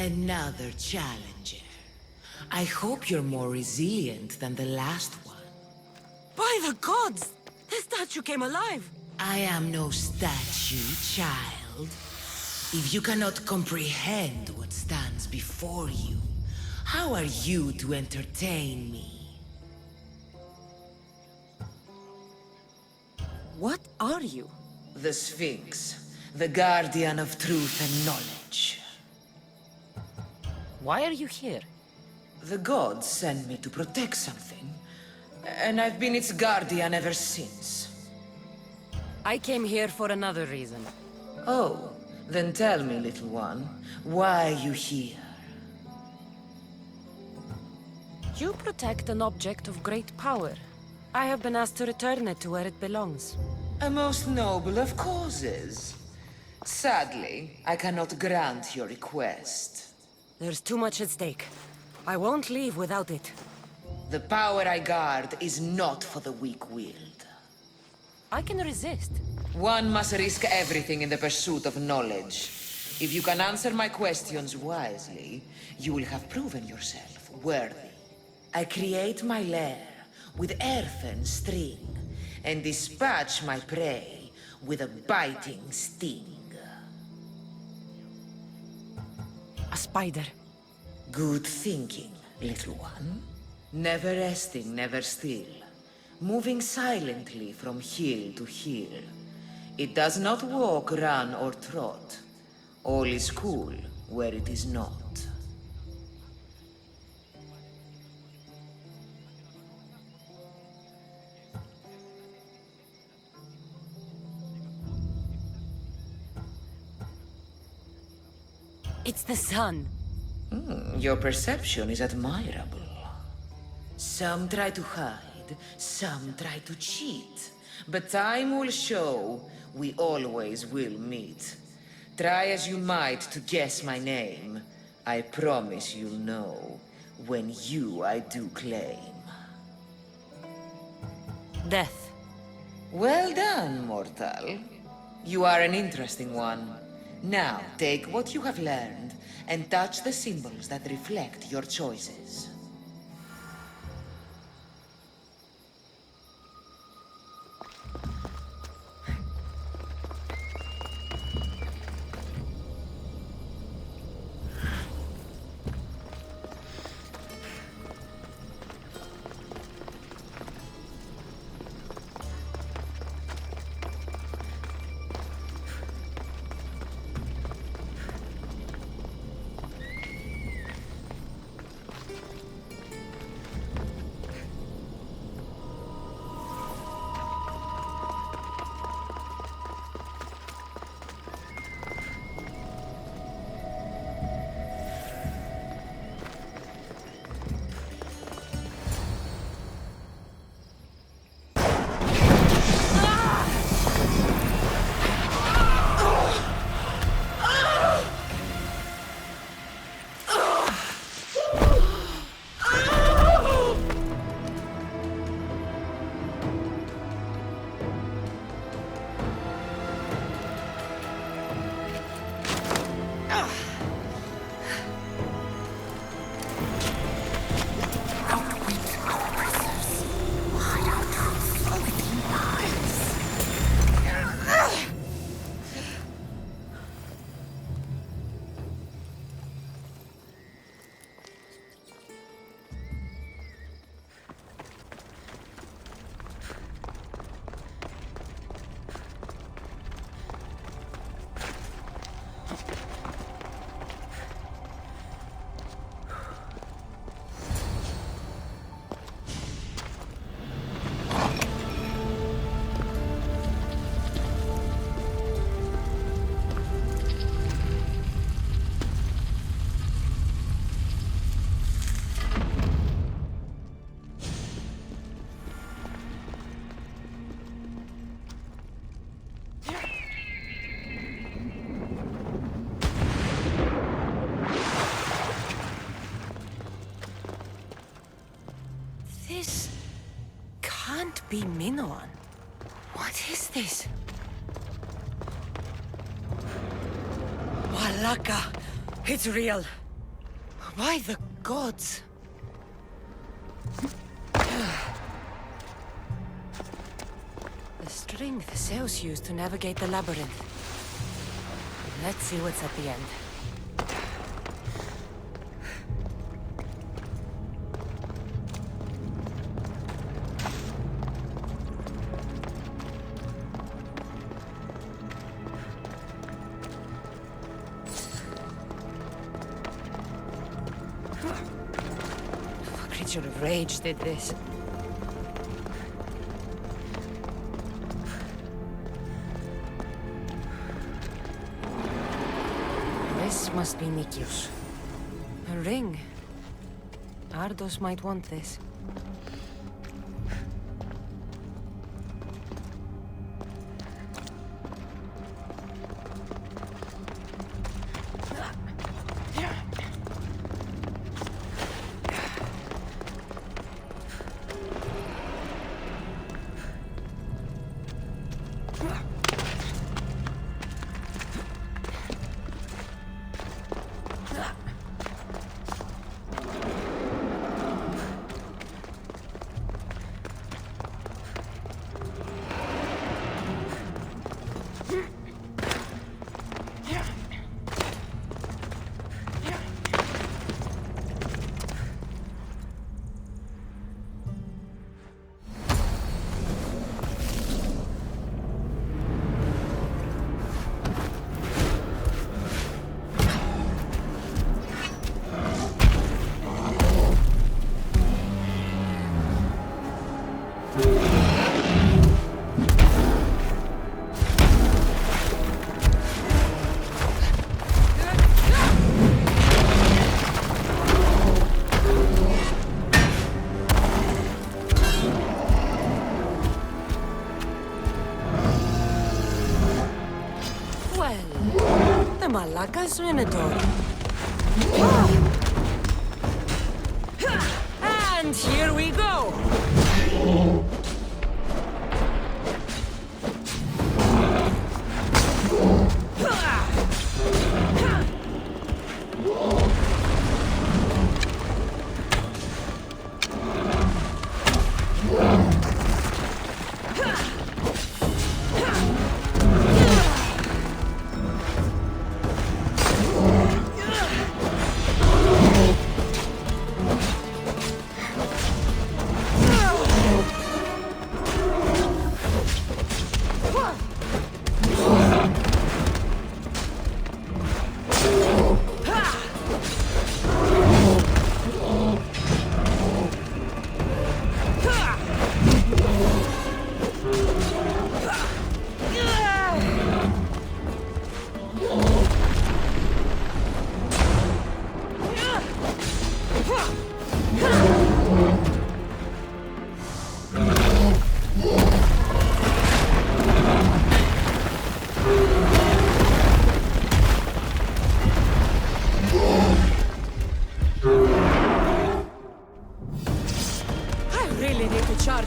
Another challenger. I hope you're more resilient than the last one. By the gods! The statue came alive! I am no statue, child. If you cannot comprehend what stands before you, how are you to entertain me? What are you? The Sphinx, the guardian of truth and knowledge. Why are you here? The gods sent me to protect something, and I've been its guardian ever since. I came here for another reason. Oh, then tell me, little one, why are you here? You protect an object of great power. I have been asked to return it to where it belongs. A most noble of causes. Sadly, I cannot grant your request. There's too much at stake. I won't leave without it. The power I guard is not for the weak-willed. I can resist. One must risk everything in the pursuit of knowledge. If you can answer my questions wisely, you will have proven yourself worthy. I create my lair with earthen string, and dispatch my prey with a biting sting. A spider. Good thinking, little one. Never resting, never still. Moving silently from hill to hill. It does not walk, run, or trot. All is cool where it is not. It's the sun. Your perception is admirable. Some try to hide, some try to cheat. But time will show we always will meet. Try as you might to guess my name. I promise you'll know when I do claim. Death. Well done, mortal. You are an interesting one. Now, take what you have learned and touch the symbols that reflect your choices. This can't be Minotaur. What is this? Walaka! It's real. Why the gods? The strength Zeus used to navigate the labyrinth. Let's see what's at the end. A creature of rage did this. This must be Nikios. A ring. Ardos might want this. Malaka's Minotaur. And here we go!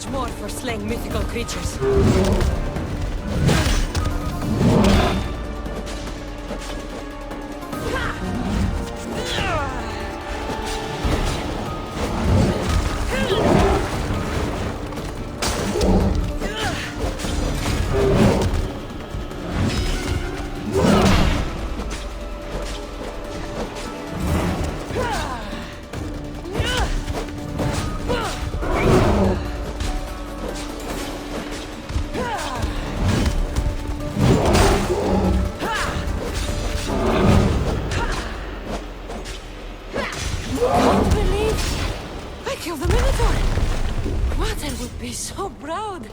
More for slaying mythical creatures. Kill the Minotaur! What? I would be so proud!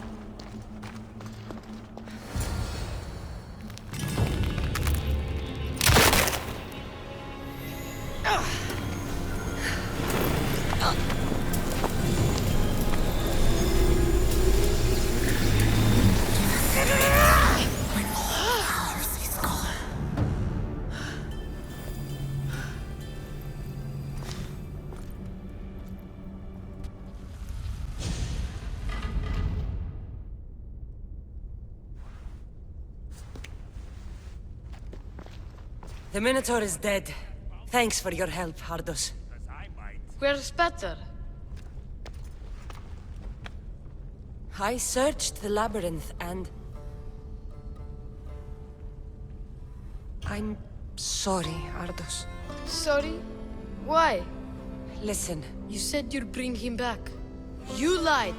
The Minotaur is dead. Thanks for your help, Ardos. Where's Peter? I searched the labyrinth and... I'm sorry, Ardos. Sorry? Why? Listen, You said you'd bring him back. You lied.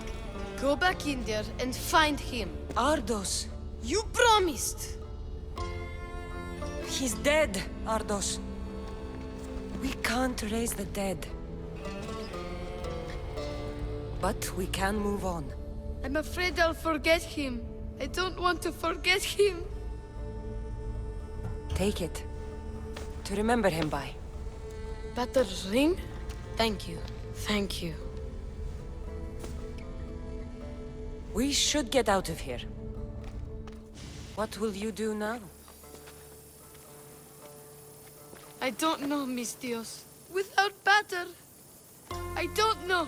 Go back in there and find him. Ardos! You promised! He's dead, Ardos. We can't raise the dead. But we can move on. I'm afraid I'll forget him. I don't want to forget him. Take it. To remember him by. Peter's ring? Thank you. Thank you. We should get out of here. What will you do now? I don't know, Miss Dios. Without Peter, I don't know.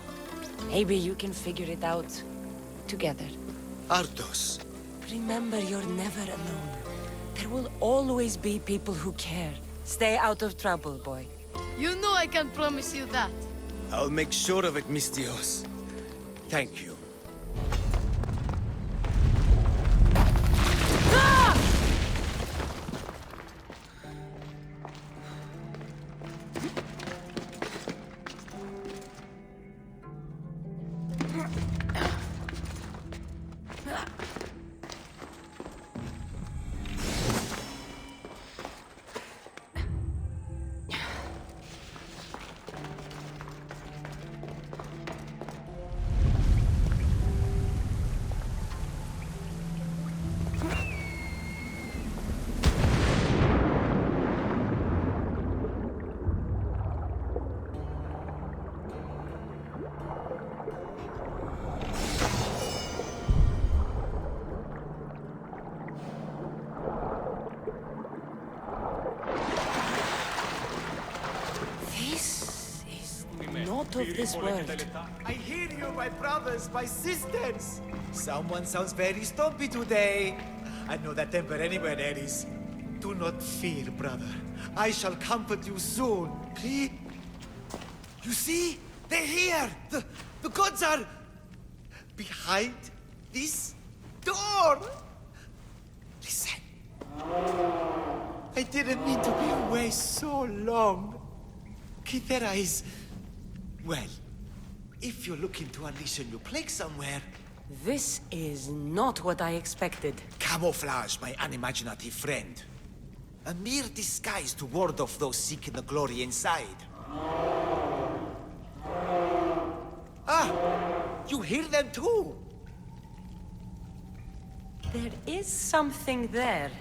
Maybe you can figure it out together. Ardos. Remember, you're never alone. There will always be people who care. Stay out of trouble, boy. You know I can promise you that. I'll make sure of it, Miss Dios. Thank you. Not of this world. I hear you, my brothers, my sisters. Someone sounds very stumpy today. I know that temper anywhere there is. Do not fear, brother. I shall comfort you soon. Please. You see? They're here. The gods are behind this door. Listen. I didn't mean to be away so long. Kythera is... well, if you're looking to unleash a new plague somewhere... This is not what I expected. Camouflage, my unimaginative friend. A mere disguise to ward off those seeking the glory inside. Ah! You hear them too? There is something there.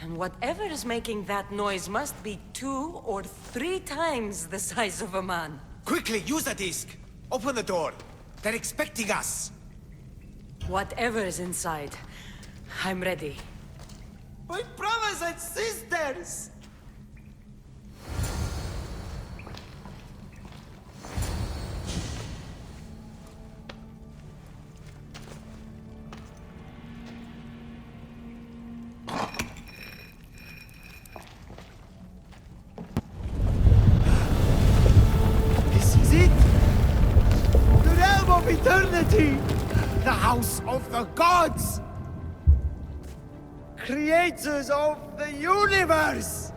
And whatever is making that noise must be 2 or 3 times the size of a man. Quickly, use the disc! Open the door! They're expecting us! Whatever is inside, I'm ready. My brothers and sisters! This is it! The realm of eternity! The house of the gods! Creators of the universe!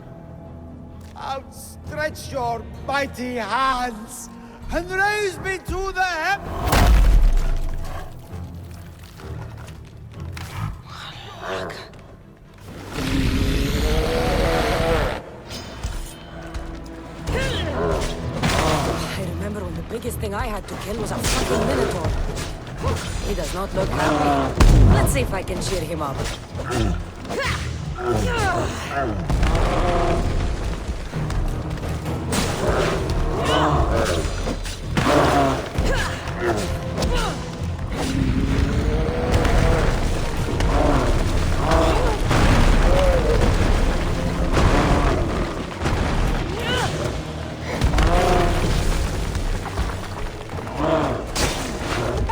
Outstretch your mighty hands and raise me to the I remember when the biggest thing I had to kill was a fucking Minotaur. He does not look happy. Let's see if I can cheer him up.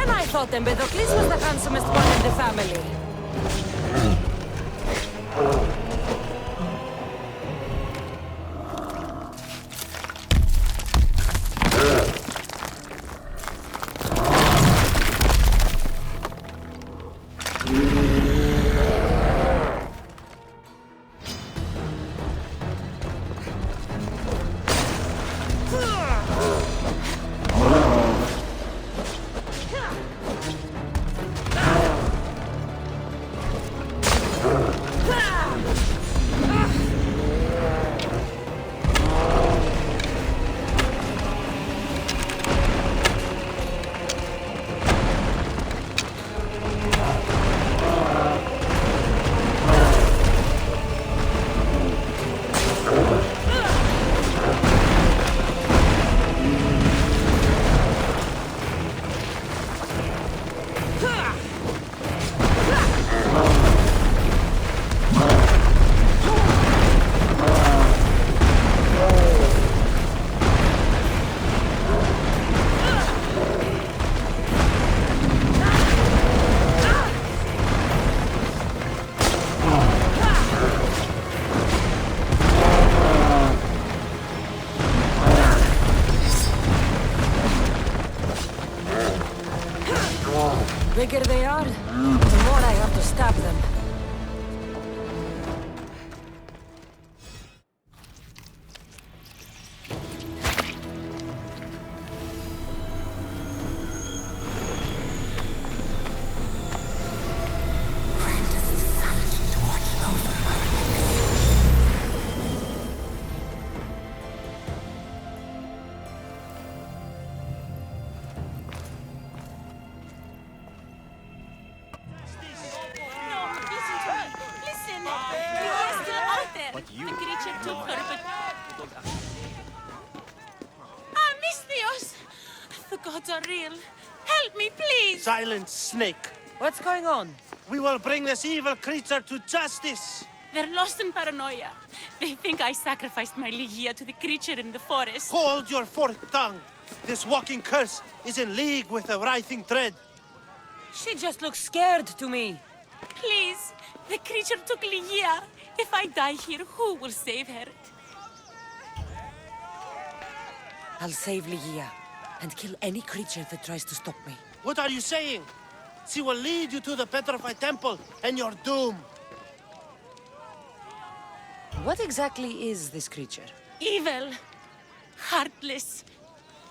And I thought Empedocles was the handsomest one in the family. bigger they are, the more I have to stab them. Are real. Help me, please! Silent snake. What's going on? We will bring this evil creature to justice. They're lost in paranoia. They think I sacrificed my Ligia to the creature in the forest. Hold your forked tongue. This walking curse is in league with the writhing dread. She just looks scared to me. Please, the creature took Ligia. If I die here, who will save her? I'll save Ligia and kill any creature that tries to stop me. What are you saying? She will lead you to the petrified temple and your doom. What exactly is this creature? Evil, heartless,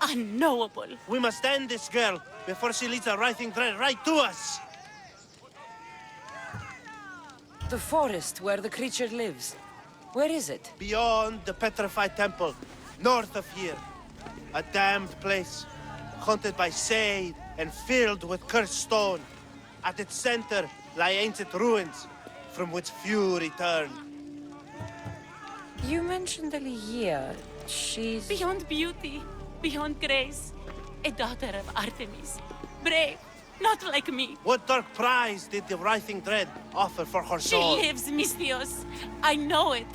unknowable. We must end this girl before she leads the writhing dread right to us. The forest where the creature lives. Where is it? Beyond the petrified temple, north of here. A damned place, haunted by shade and filled with cursed stone. At its center lie ancient ruins, from which few return. You mentioned Ligia. She's... Beyond beauty, beyond grace, a daughter of Artemis. Brave, not like me. What dark prize did the writhing dread offer for her She soul? lives, Mystios. I know it.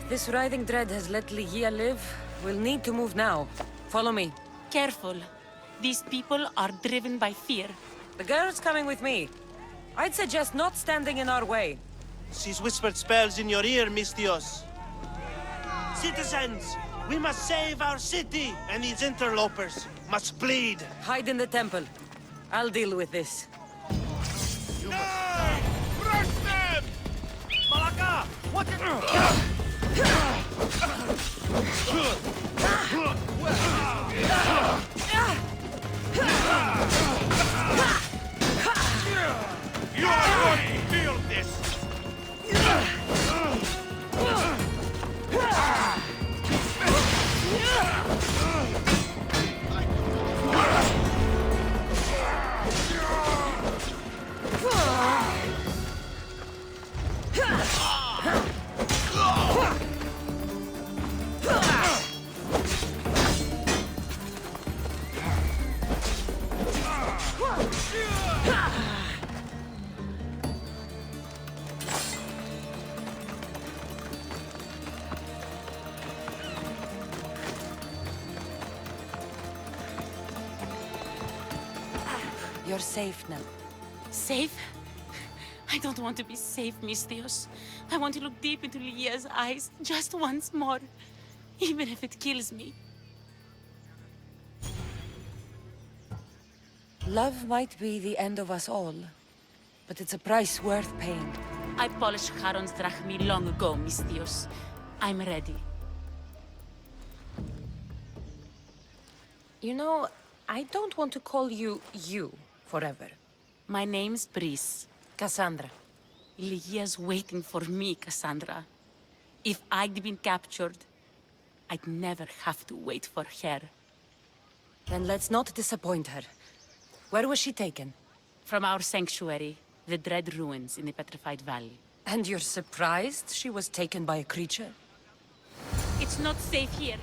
This writhing dread has let Ligia live. We'll need to move now. Follow me. Careful. These people are driven by fear. The girl's coming with me. I'd suggest not standing in our way. She's whispered spells in your ear, Mystios. Citizens, we must save our city, and these interlopers must bleed. Hide in the temple. I'll deal with this. You must... Crush them! Malaka! What You're going to feel this! You're safe now. Safe? I don't want to be safe, Mystios. I want to look deep into Ligia's eyes just once more, even if it kills me. Love might be the end of us all, but it's a price worth paying. I polished Charon's drachmi long ago, Mystios. I'm ready. You know, I don't want to call you forever. My name's Brice. Cassandra. Ligia's waiting for me, Cassandra. If I'd been captured, I'd never have to wait for her. Then let's not disappoint her. Where was she taken? From our sanctuary, the Dread Ruins in the Petrified Valley. And you're surprised she was taken by a creature? It's not safe here.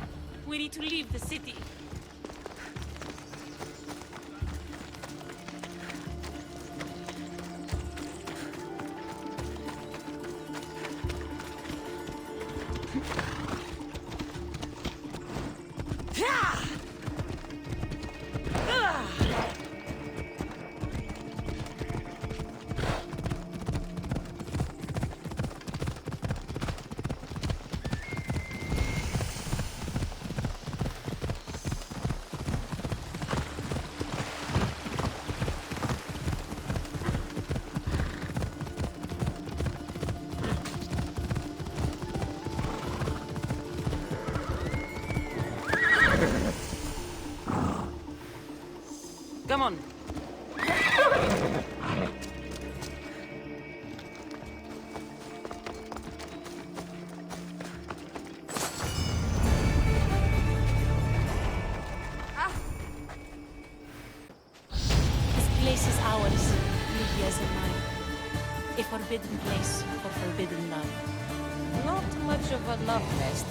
We need to leave the city. on. This place is ours, Lydia's and mine. A forbidden place for forbidden love. Not much of a love nest.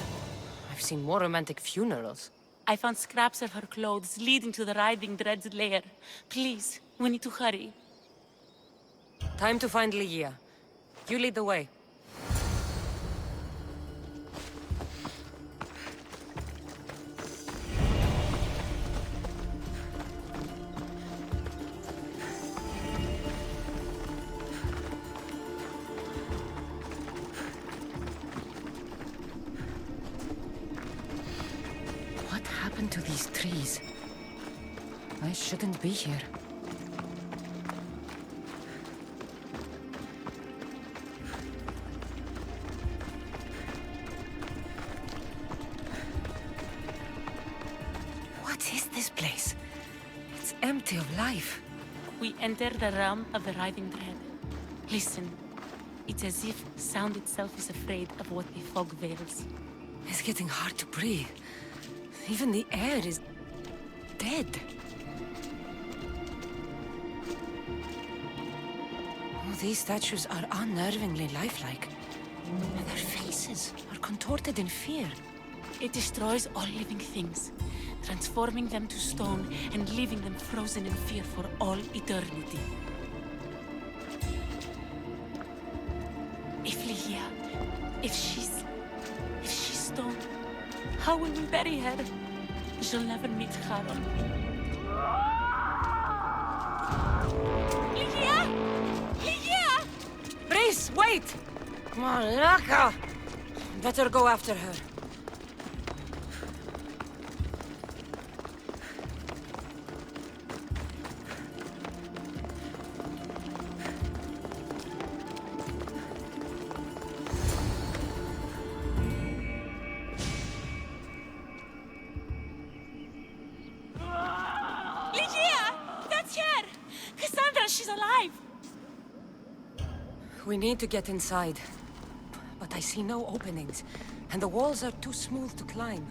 I've seen more romantic funerals. I found scraps of her clothes leading to the Writhing Dread's lair. Please, we need to hurry. Time to find Lydia. You lead the way. What happened to these trees? I shouldn't be here. What is this place? It's empty of life. We enter the realm of the Writhing Dread. Listen. It's as if sound itself is afraid of what the fog veils. It's getting hard to breathe. Even the air is dead. Oh, these statues are unnervingly lifelike. Their faces are contorted in fear. It destroys all living things, transforming them to stone and leaving them frozen in fear for all eternity. If Lydia, if she's stone, how will we bury her? She'll never meet Charon. Lydia! Lydia! Breeze, wait! Malaka! Better go after her. Lydia! That's her! Cassandra, she's alive! We need to get inside. But I see no openings, and the walls are too smooth to climb.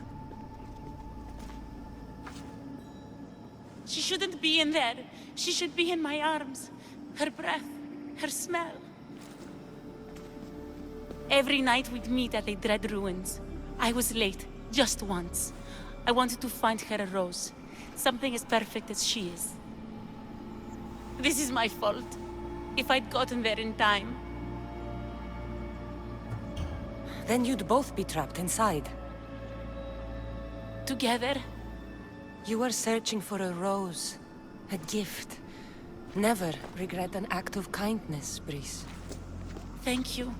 She shouldn't be in there. She should be in my arms. Her breath, her smell. Every night we'd meet at the Dread Ruins. I was late, just once. I wanted to find her a rose. Something as perfect as she is. This is my fault. If I'd gotten there in time. Then you'd both be trapped inside. Together? You were searching for a rose. A gift. Never regret an act of kindness, Breeze. Thank you.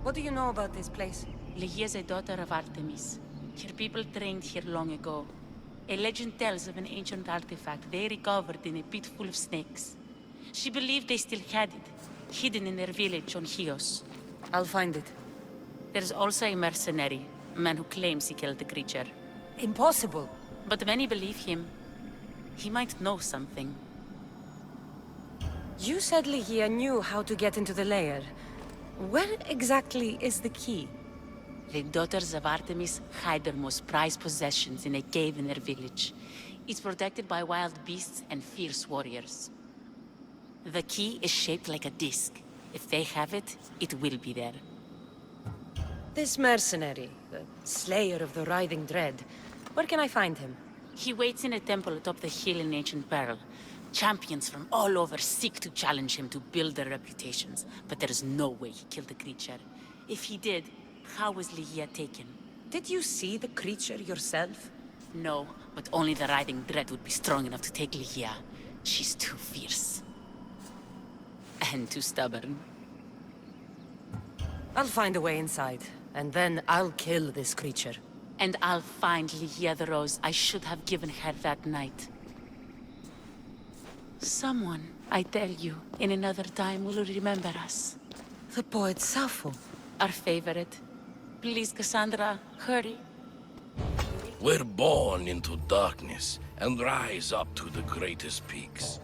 What do you know about this place? Lydia is a daughter of Artemis. Her people trained here long ago. A legend tells of an ancient artifact they recovered in a pit full of snakes. She believed they still had it, hidden in their village on Chios. I'll find it. There's also a mercenary, a man who claims he killed the creature. Impossible. But many believe him. He might know something. You said Lydia knew how to get into the lair. Where exactly is the key? The daughters of Artemis hide their most prized possessions in a cave in their village. It's protected by wild beasts and fierce warriors. The key is shaped like a disc. If they have it, it will be there. This mercenary, the slayer of the Writhing Dread. Where can I find him? He waits in a temple atop the hill in ancient Pearl. Champions from all over seek to challenge him to build their reputations, but there is no way he killed the creature. If he did, how was Lydia taken? Did you see the creature yourself? No, but only the Writhing Dread would be strong enough to take Lydia. She's too fierce. And too stubborn. I'll find a way inside, and then I'll kill this creature. And I'll find Lydia the rose I should have given her that night. Someone, I tell you, in another time will remember us. The poet Sappho. Our favorite. Please, Cassandra, hurry. We're born into darkness and rise up to the greatest peaks,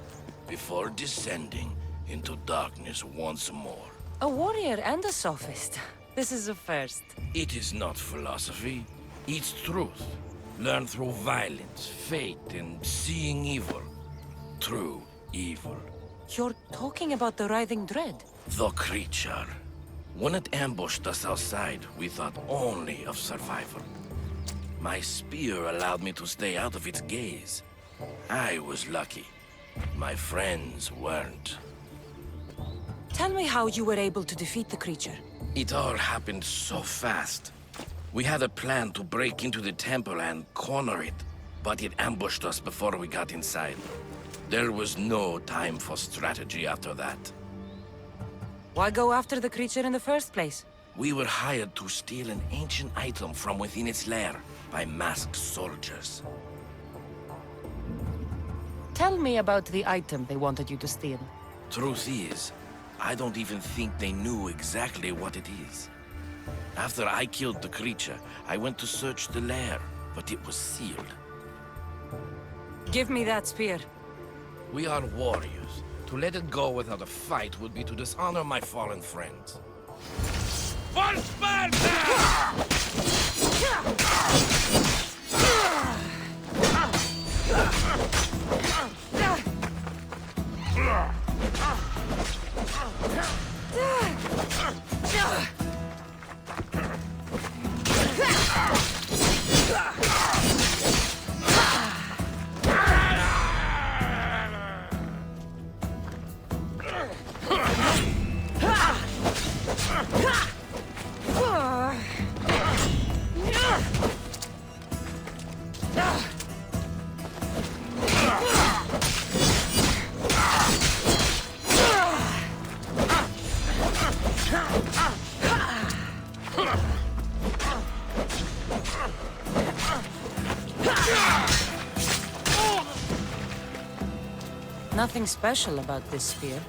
before descending into darkness once more. A warrior and a sophist. This is a first. It is not philosophy, it's truth. Learned through violence, fate, and seeing evil. True evil. You're talking about the writhing dread? The creature. When it ambushed us outside, we thought only of survival. My spear allowed me to stay out of its gaze. I was lucky. My friends weren't. Tell me how you were able to defeat the creature. It all happened so fast. We had a plan to break into the temple and corner it, but it ambushed us before we got inside. There was no time for strategy after that. Why go after the creature in the first place? We were hired to steal an ancient item from within its lair by masked soldiers. Tell me about the item they wanted you to steal. Truth is, I don't even think they knew exactly what it is. After I killed the creature, I went to search the lair, but it was sealed. Give me that spear. We are warriors. To let it go without a fight would be to dishonor my fallen friends. For Sparta! Nothing special about this spear.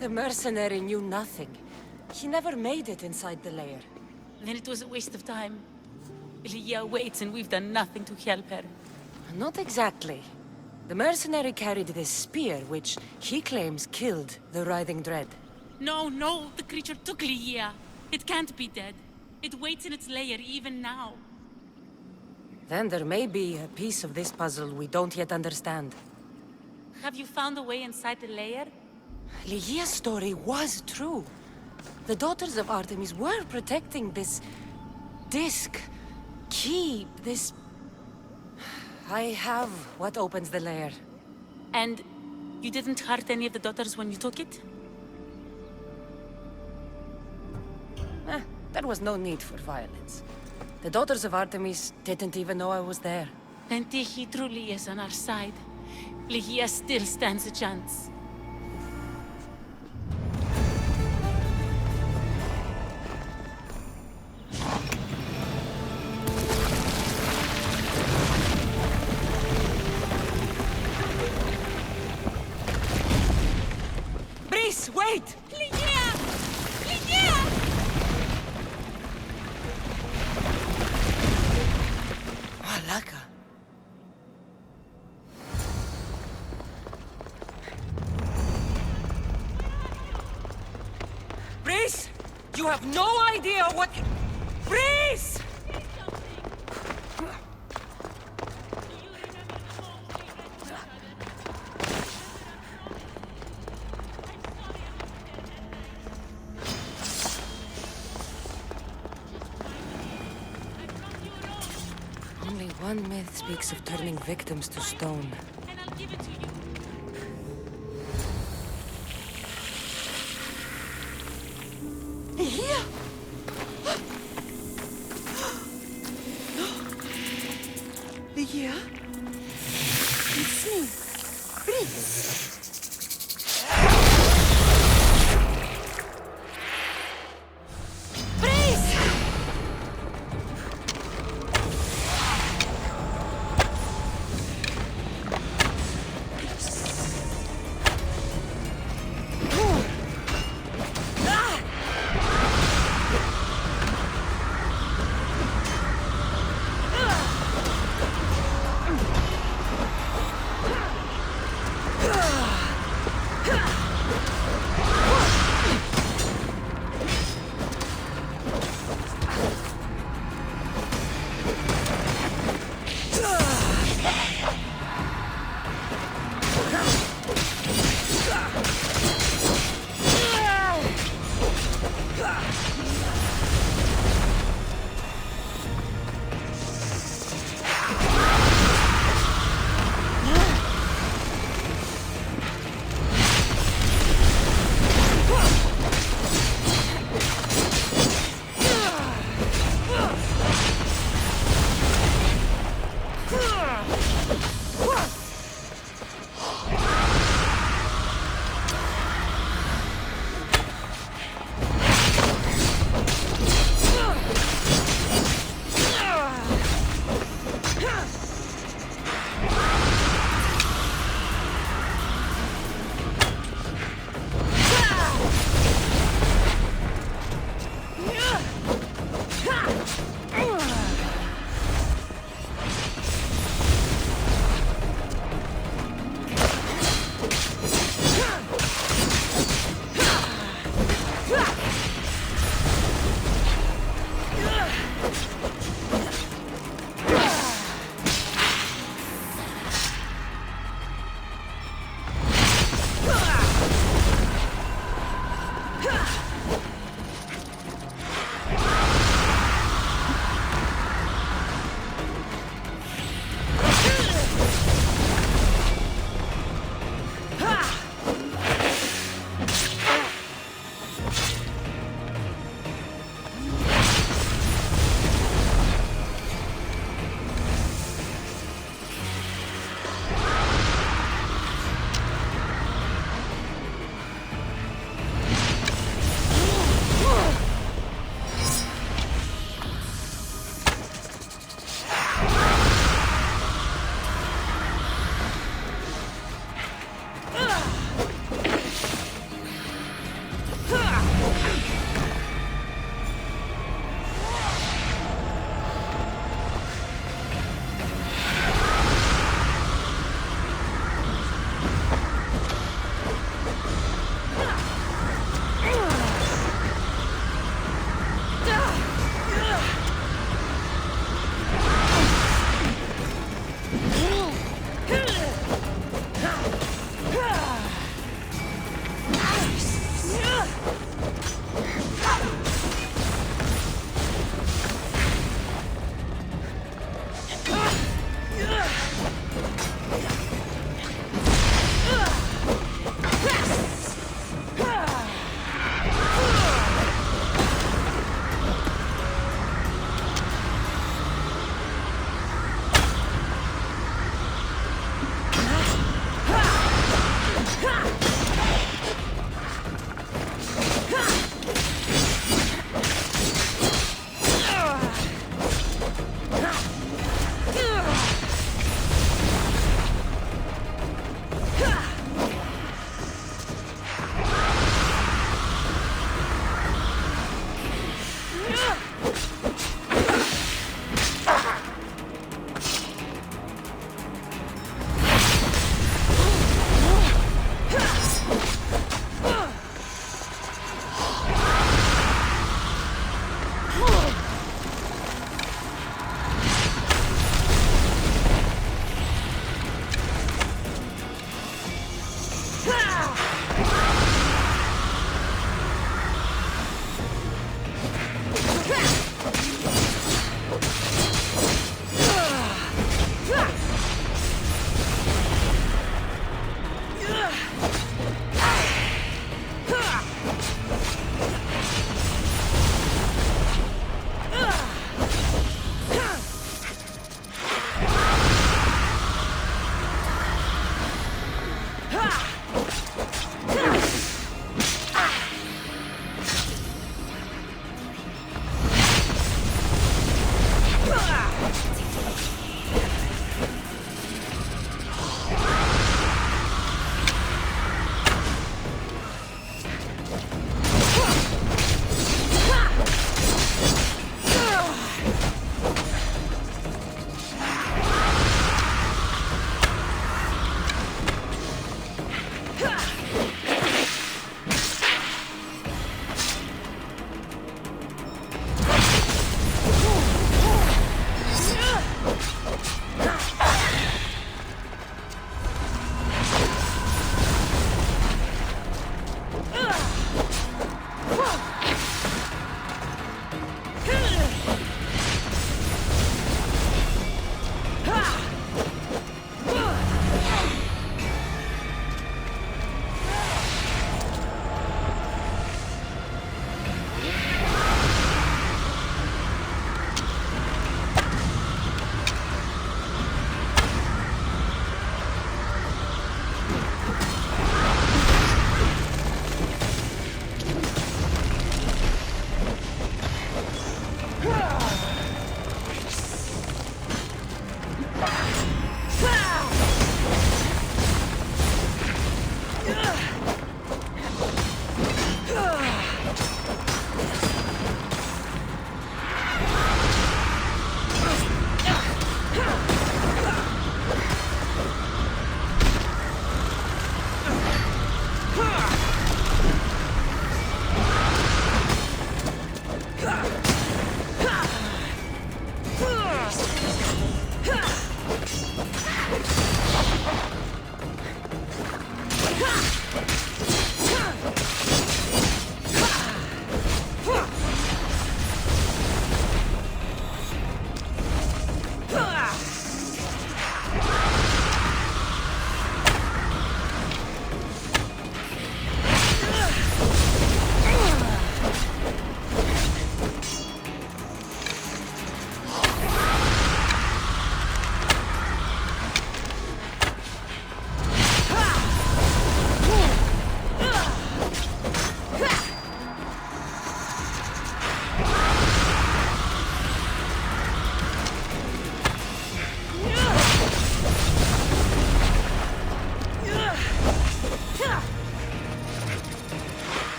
The mercenary knew nothing. He never made it inside the lair. Then it was a waste of time. Leah waits and we've done nothing to help her. Not exactly. The mercenary carried this spear, which he claims killed the writhing dread. No, the creature took Leah. It can't be dead. It waits in its lair even now. Then there may be a piece of this puzzle we don't yet understand. Have you found a way inside the lair? Lygia's story was true. The daughters of Artemis were protecting this disc, key, this... I have what opens the lair. And you didn't hurt any of the daughters when you took it? There was no need for violence. The daughters of Artemis didn't even know I was there. Then Tyche truly is on our side. Lygia still stands a chance. Wait! Lygia! Lygia! Malaka. Breeze! You have no idea what... Breeze! Only one myth speaks of turning victims to stone. And I'll give it to you. Here! Lygia? It's me, Prince. Prince!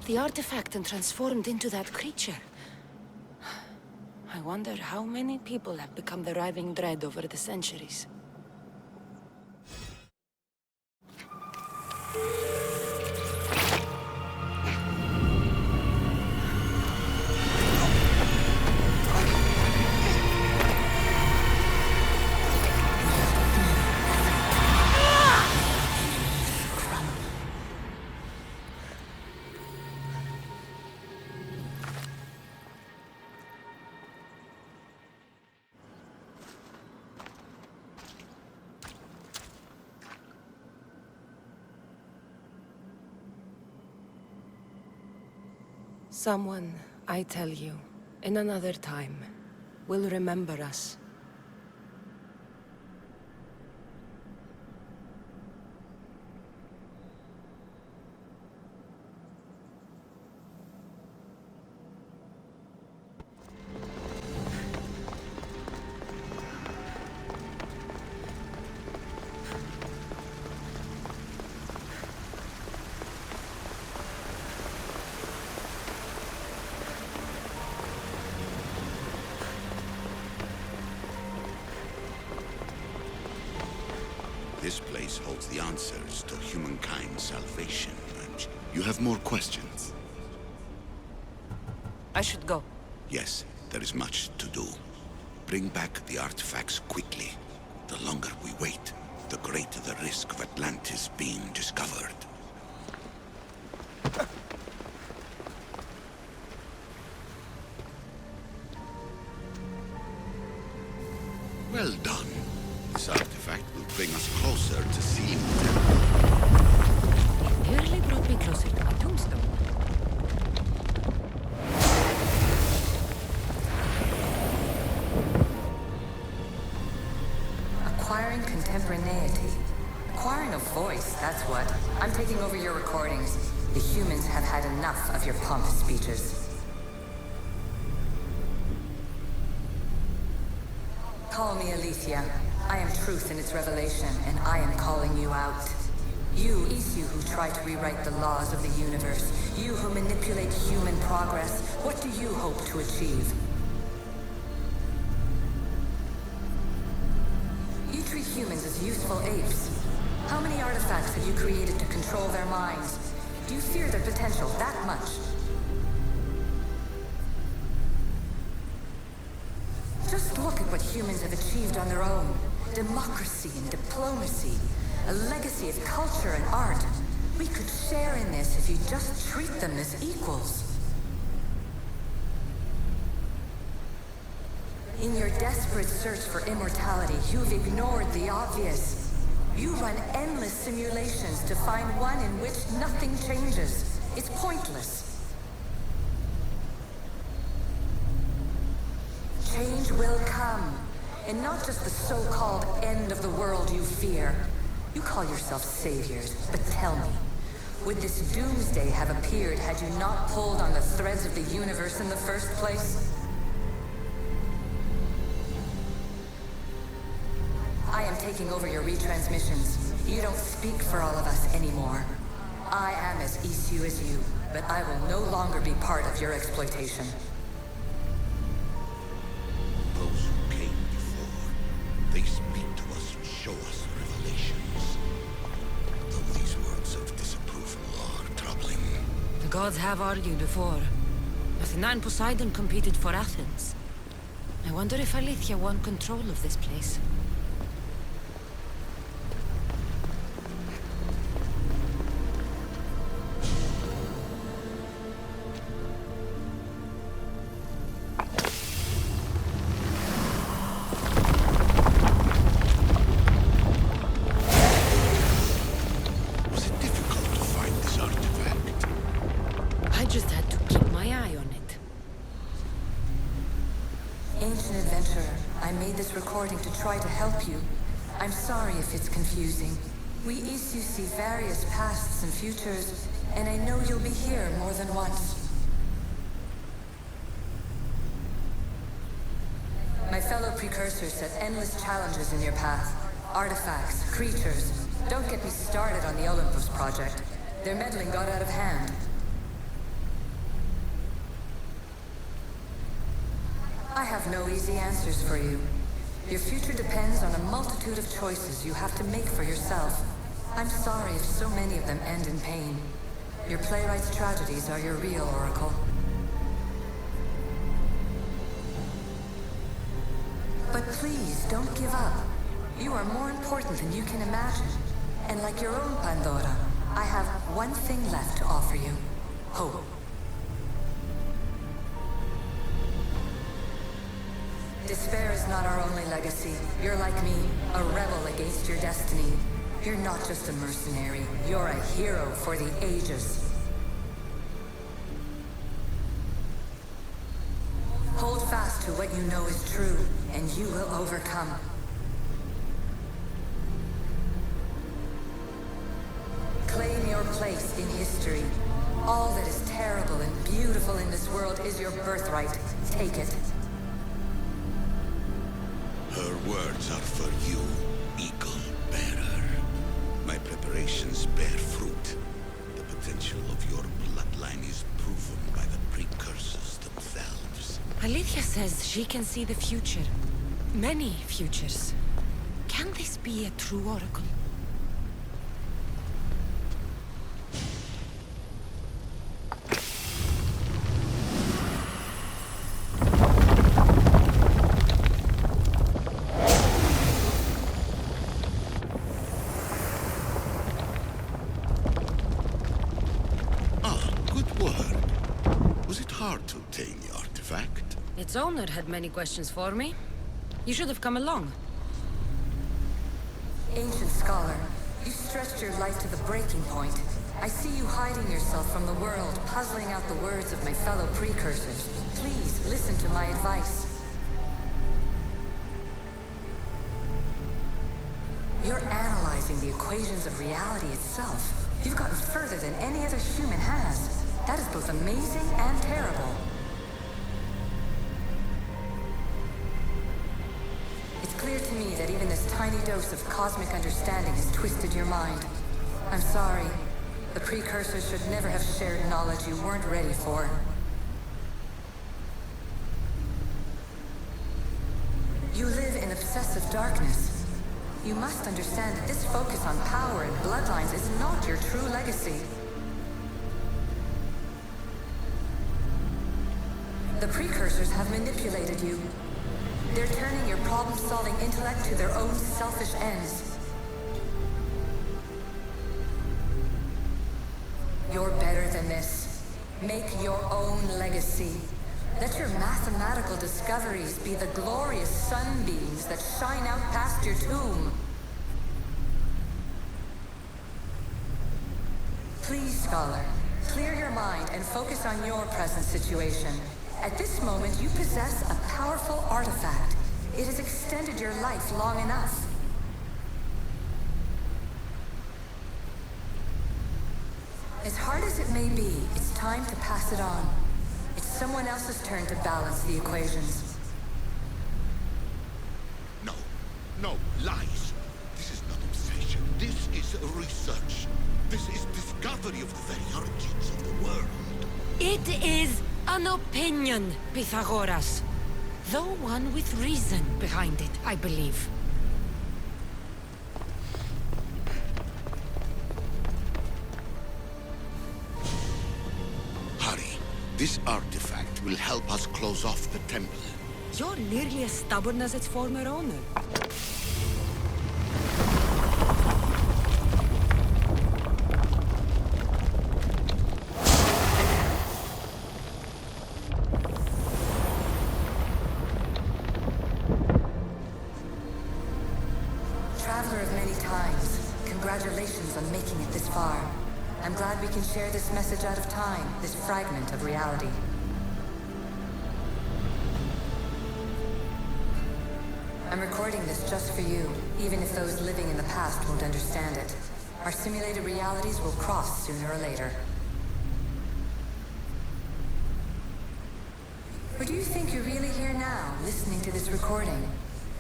The artifact and transformed into that creature. I wonder how many people have become the riving dread over the centuries. Someone, I tell you, in another time, will remember us. This place holds the answers to humankind's salvation, and you have more questions. I should go. Yes, there is much to do. Bring back the artifacts quickly. The longer we wait, the greater the risk of Atlantis being discovered. Well done. This artifact will bring us closer to seeing the temple. It nearly brought me closer to my tombstone. Acquiring contemporaneity. Acquiring a voice, that's what. I'm taking over your recordings. The humans have had enough of your pompous speeches. Call me Aletheia. I am truth in its revelation, and I am calling you out. You who try to rewrite the laws of the universe. You who manipulate human progress. What do you hope to achieve? You treat humans as useful apes. How many artifacts have you created to control their minds? Do you fear their potential that much? Just look at what humans have achieved on their own. Democracy and diplomacy. A legacy of culture and art. We could share in this if you just treat them as equals. In your desperate search for immortality, you've ignored the obvious. You run endless simulations to find one in which nothing changes. It's pointless. Change will come, and not just the so-called end of the world you fear. You call yourself saviors, but tell me, would this doomsday have appeared had you not pulled on the threads of the universe in the first place? I am taking over your retransmissions. You don't speak for all of us anymore. I am as Isu as you, but I will no longer be part of your exploitation. Those who came before, they speak to us and show us revelations. Though these words of disapproval are troubling. The gods have argued before. Athena and Poseidon competed for Athens. I wonder if Alethea won control of this place. To try to help you. I'm sorry if it's confusing. We Isu see various pasts and futures, and I know you'll be here more than once. My fellow precursors set endless challenges in your path. Artifacts, creatures. Don't get me started on the Olympus project. Their meddling got out of hand. I have no easy answers for you. Your future depends on a multitude of choices you have to make for yourself. I'm sorry if so many of them end in pain. Your playwright's tragedies are your real oracle. But please, don't give up. You are more important than you can imagine. And like your own Pandora, I have one thing left to offer you. Hope. Despair is not our only legacy. You're like me, a rebel against your destiny. You're not just a mercenary, you're a hero for the ages. Hold fast to what you know is true, and you will overcome. Claim your place in history. All that is terrible and beautiful in this world is your birthright. Take it. Her words are for you, Eagle Bearer. My preparations bear fruit. The potential of your bloodline is proven by the precursors themselves. Alethea says she can see the future. Many futures. Can this be a true oracle? Its owner had many questions for me. You should have come along. Ancient scholar, you stretched your life to the breaking point. I see you hiding yourself from the world, puzzling out the words of my fellow precursors. Please, listen to my advice. You're analyzing the equations of reality itself. You've gotten further than any other human has. That is both amazing and terrible. It's clear to me that even this tiny dose of cosmic understanding has twisted your mind. I'm sorry. The precursors should never have shared knowledge you weren't ready for. You live in obsessive darkness. You must understand that this focus on power and bloodlines is not your true legacy. The precursors have manipulated you. They're turning your problem-solving intellect to their own selfish ends. You're better than this. Make your own legacy. Let your mathematical discoveries be the glorious sunbeams that shine out past your tomb. Please, Scholar, clear your mind and focus on your present situation. At this moment, you possess a powerful artifact. It has extended your life long enough. As hard as it may be, it's time to pass it on. It's someone else's turn to balance the equations. No, no, lies. This is not obsession. This is research. This is discovery of the very origins of the world. It is an opinion, Pythagoras. Though one with reason behind it, I believe. Hurry. This artifact will help us close off the temple. You're nearly as stubborn as its former owner. Traveler of many times, congratulations on making it this far. I'm glad we can share this message out of time, this fragment of reality. I'm recording this just for you, even if those living in the past won't understand it. Our simulated realities will cross sooner or later. Or do you think you're really here now, listening to this recording?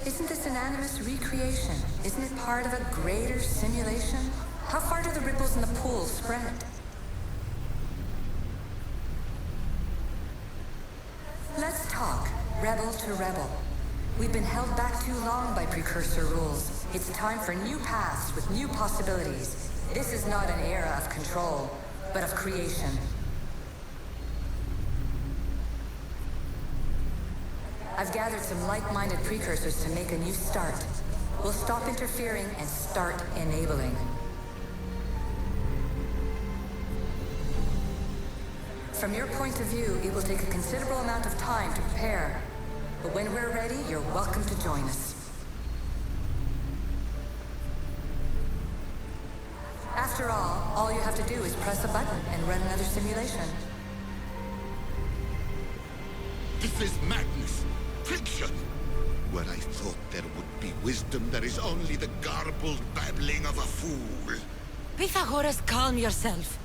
Isn't this an animus recreation? Isn't it part of a greater simulation? How far do the ripples in the pool spread? Let's talk, rebel to rebel. We've been held back too long by precursor rules. It's time for new paths with new possibilities. This is not an era of control, but of creation. I've gathered some like-minded precursors to make a new start. We'll stop interfering and start enabling. From your point of view, it will take a considerable amount of time to prepare. But when we're ready, you're welcome to join us. After all you have to do is press a button and run another simulation. This is madness. Fiction. Where I thought there would be wisdom, there is only the garbled babbling of a fool. Pythagoras, calm yourself.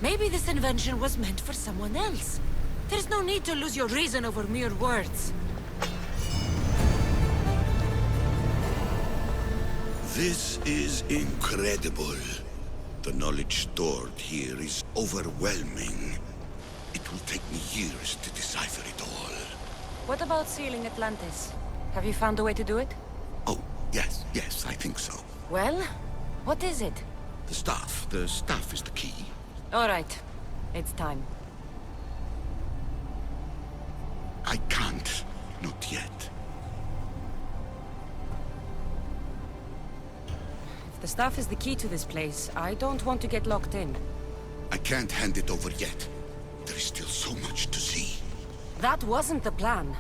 Maybe this invention was meant for someone else. There's no need to lose your reason over mere words. This is incredible. The knowledge stored here is overwhelming. It will take me years to decipher it all. What about sealing Atlantis? Have you found a way to do it? Oh, yes, I think so. Well, what is it? The staff. The staff is the key. All right. It's time. I can't. Not yet. If the staff is the key to this place, I don't want to get locked in. I can't hand it over yet. There is still so much to see. That wasn't the plan.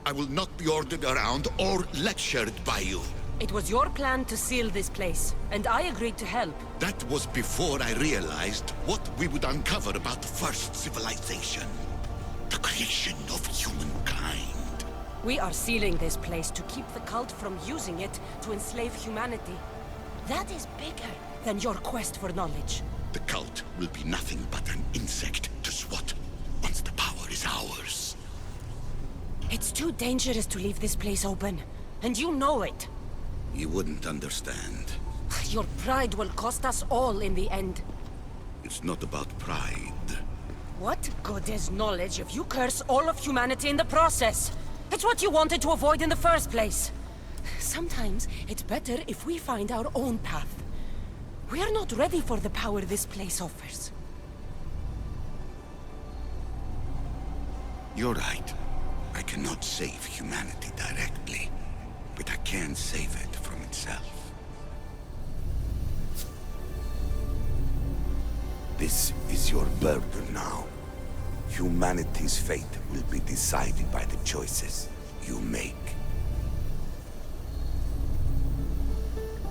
I will not be ordered around or lectured by you. It was your plan to seal this place, and I agreed to help. That was before I realized what we would uncover about the first civilization. The creation of humankind. We are sealing this place to keep the cult from using it to enslave humanity. That is bigger than your quest for knowledge. The cult will be nothing but an insect to swat once the power is ours. It's too dangerous to leave this place open, and you know it. You wouldn't understand. Your pride will cost us all in the end. It's not about pride. What good is knowledge if you curse all of humanity in the process? It's what you wanted to avoid in the first place. Sometimes it's better if we find our own path. We are not ready for the power this place offers. You're right. I cannot save humanity directly, but I can save it from itself. This is your burden now. Humanity's fate will be decided by the choices you make.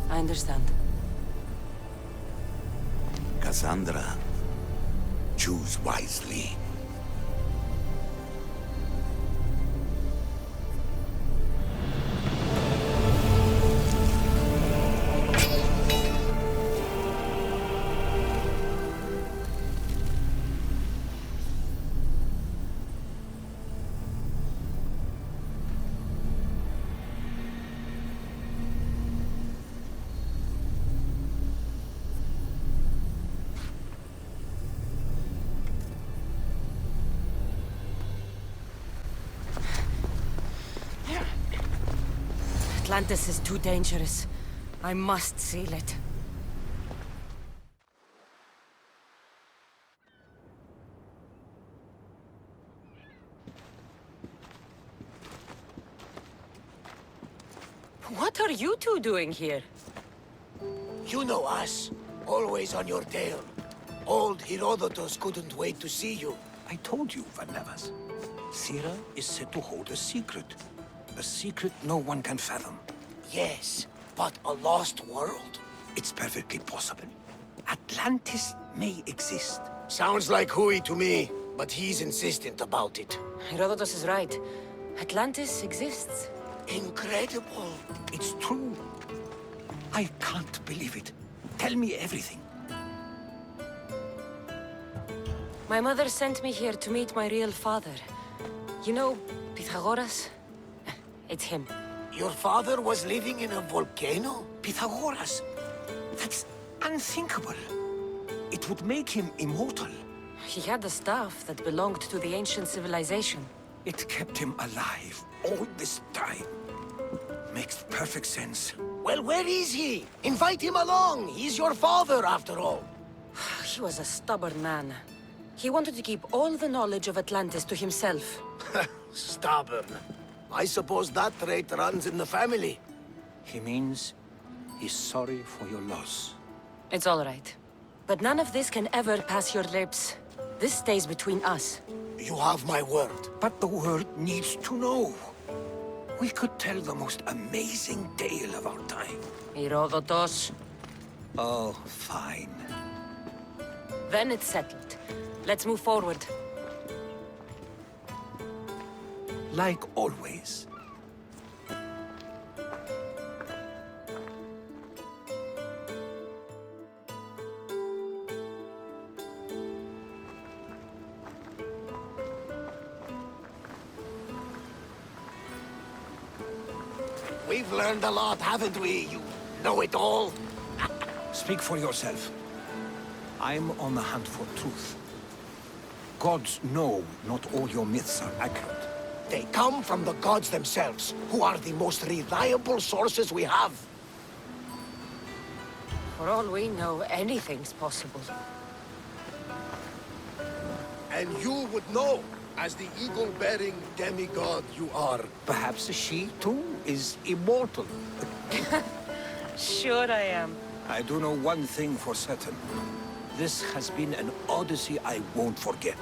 I understand. Cassandra, choose wisely. Atlantis is too dangerous. I must seal it. What are you two doing here? You know us. Always on your tail. Old Herodotus couldn't wait to see you. I told you, Varnavas. Sira is said to hold a secret. A secret no one can fathom. Yes, but a lost world? It's perfectly possible. Atlantis may exist. Sounds like Hui to me, but he's insistent about it. Herodotus is right. Atlantis exists. Incredible. It's true. I can't believe it. Tell me everything. My mother sent me here to meet my real father. You know, Pythagoras? It's him. Your father was living in a volcano? Pythagoras? That's unthinkable. It would make him immortal. He had the staff that belonged to the ancient civilization. It kept him alive all this time. Makes perfect sense. Well, where is he? Invite him along. He's your father, after all. He was a stubborn man. He wanted to keep all the knowledge of Atlantis to himself. Stubborn. I suppose that trait runs in the family. He means he's sorry for your loss. It's all right. But none of this can ever pass your lips. This stays between us. You have my word. But the world needs to know. We could tell the most amazing tale of our time. Herodotus. Oh, fine. Then it's settled. Let's move forward. Like always. We've learned a lot, haven't we, you know-it-all? Speak for yourself. I'm on the hunt for truth. Gods know not all your myths are accurate. They come from the gods themselves, who are the most reliable sources we have. For all we know, anything's possible. And you would know, as the eagle-bearing demigod you are. Perhaps she, too, is immortal. Sure I am. I do know one thing for certain. This has been an Odyssey I won't forget.